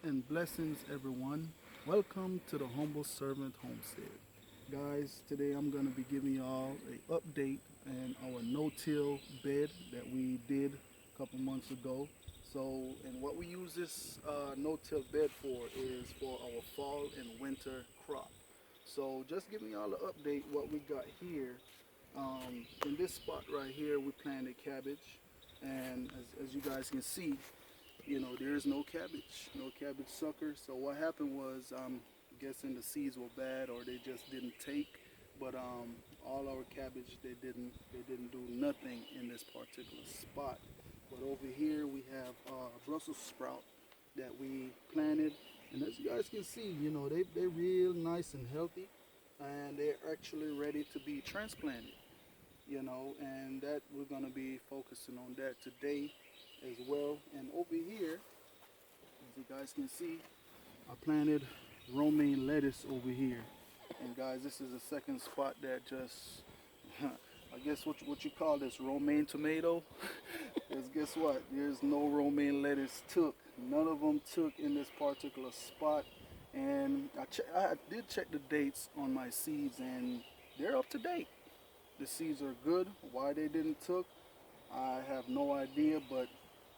and blessings, everyone. Welcome to the Humble Servant Homestead. Guys, today I'm going to be giving y'all an update on our no-till bed that we did a couple months ago. And what we use this no-till bed for is for our fall and winter crop. So, just giving y'all an update what we got here. In this spot right here, we planted cabbage, and as you guys can see, there's no cabbage sucker. So what happened was, I'm guessing the seeds were bad or they just didn't take. But all our cabbage, they didn't do nothing in this particular spot. But over here we have Brussels sprout that we planted, and as you guys can see, they're real nice and healthy, and they're actually ready to be transplanted. And that we're going to be focusing on that today as well. And over here, as you guys can see, I planted romaine lettuce over here. And guys, this is the second spot that just, I guess what you call this, romaine tomato. Because guess what? There's no romaine lettuce took. None of them took in this particular spot. And I did check the dates on my seeds, and they're up to date. The seeds are good. Why they didn't took, I have no idea, but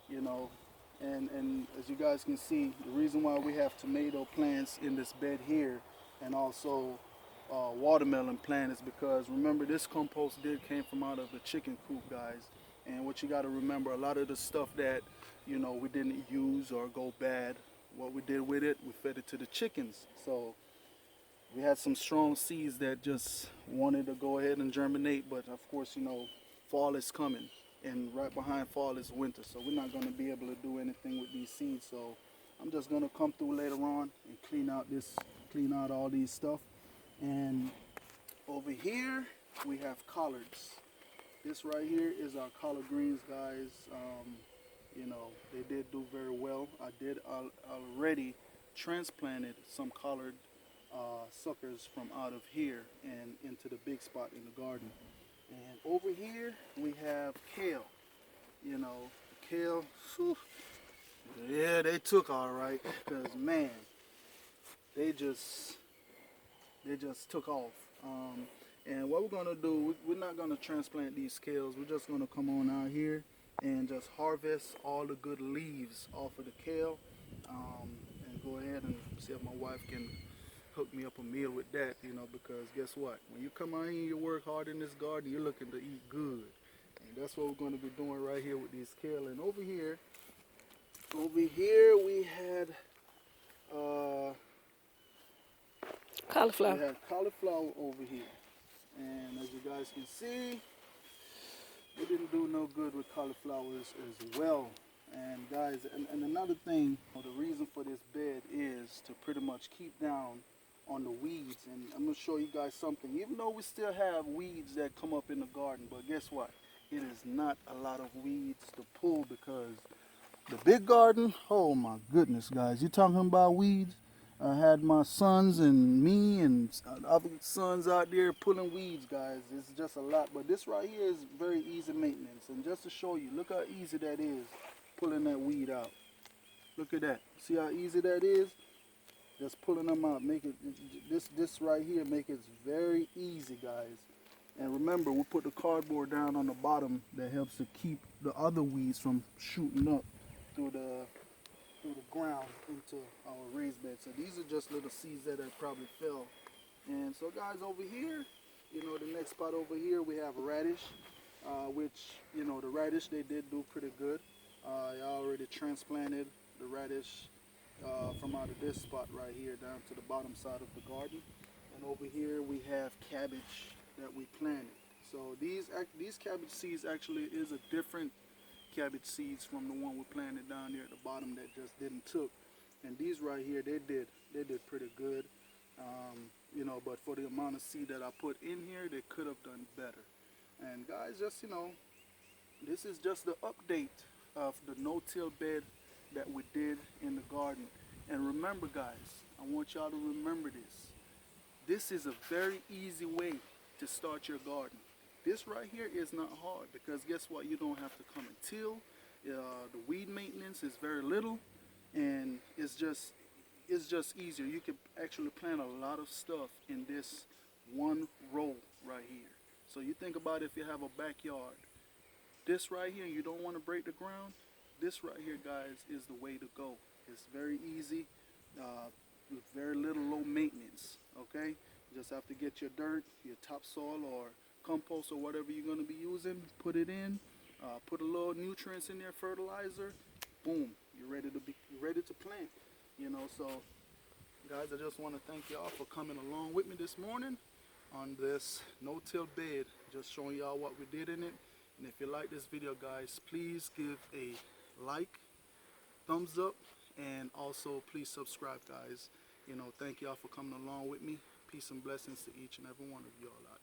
you know, and as you guys can see, the reason why we have tomato plants in this bed here, and also watermelon plant, is because remember this compost did came from out of the chicken coop, guys. And what you got to remember, a lot of the stuff that we didn't use or go bad, what we did with it, we fed it to the chickens. So we had some strong seeds that just wanted to go ahead and germinate, but of course, fall is coming, and right behind fall is winter, so we're not going to be able to do anything with these seeds. So I'm just going to come through later on and clean out all these stuff. And over here we have collards. This right here is our collard greens, guys. They did do very well. I did already transplanted some collard suckers from out of here and into the big spot in the garden. And over here we have kale. Kale, whew, yeah, they took all right, because man, they just they just took off. And what we're gonna do, we're not gonna transplant these kales. We're just gonna come on out here and just harvest all the good leaves off of the kale, and go ahead and see if my wife can hook me up a meal with that. Because guess what? When you come out here and you work hard in this garden, you're looking to eat good. And that's what we're going to be doing right here with these kale. And over here uh, we Cauliflower. had cauliflower over here. And as you guys can see, we didn't do no good with cauliflowers as well. And guys, and another thing, the reason for this bed is to pretty much keep down on the weeds. And I'm going to show you guys something. Even though we still have weeds that come up in the garden, but guess what? It is not a lot of weeds to pull, because the big garden, oh my goodness, guys. You talking about weeds? I had my sons and me and other sons out there pulling weeds, guys. It's just a lot. But this right here is very easy maintenance. And just to show you, look how easy that is, pulling that weed out. Look at that. See how easy that is? Just pulling them out. Make it, this right here, make it very easy, guys. And remember, we put the cardboard down on the bottom that helps to keep the other weeds from shooting up through the ground into our raised bed. So these are just little seeds that have probably fell. And so guys, over here, the next spot over here, we have radish, which, the radish, they did do pretty good. I already transplanted the radish from out of this spot right here down to the bottom side of the garden. And over here we have cabbage that we planted. So these cabbage seeds actually is a different cabbage seeds from the one we planted down there at the bottom that just didn't took. And these right here, they did pretty good. But for the amount of seed that I put in here, they could have done better. And guys, just this is just the update of the no-till bed that we did in the garden. And remember, guys, I want y'all to remember this. This is a very easy way to start your garden. This right here is not hard, because guess what? You don't have to come and till. The weed maintenance is very little. and it's just easier. You can actually plant a lot of stuff in this one row right here. So you think about if you have a backyard, this right here, you don't want to break the ground. This right here, guys, is the way to go. It's very easy, with very little low maintenance. Okay, you just have to get your dirt, your topsoil or compost or whatever you're going to be using, put it in, put a little nutrients in there, fertilizer, boom, you're ready to plant. You know, so guys, I just want to thank y'all for coming along with me this morning on this no-till bed, just showing y'all what we did in it. And if you like this video, guys, please give a like, thumbs up, and also please subscribe, guys. You know, thank y'all for coming along with me. Peace and blessings to each and every one of y'all out there.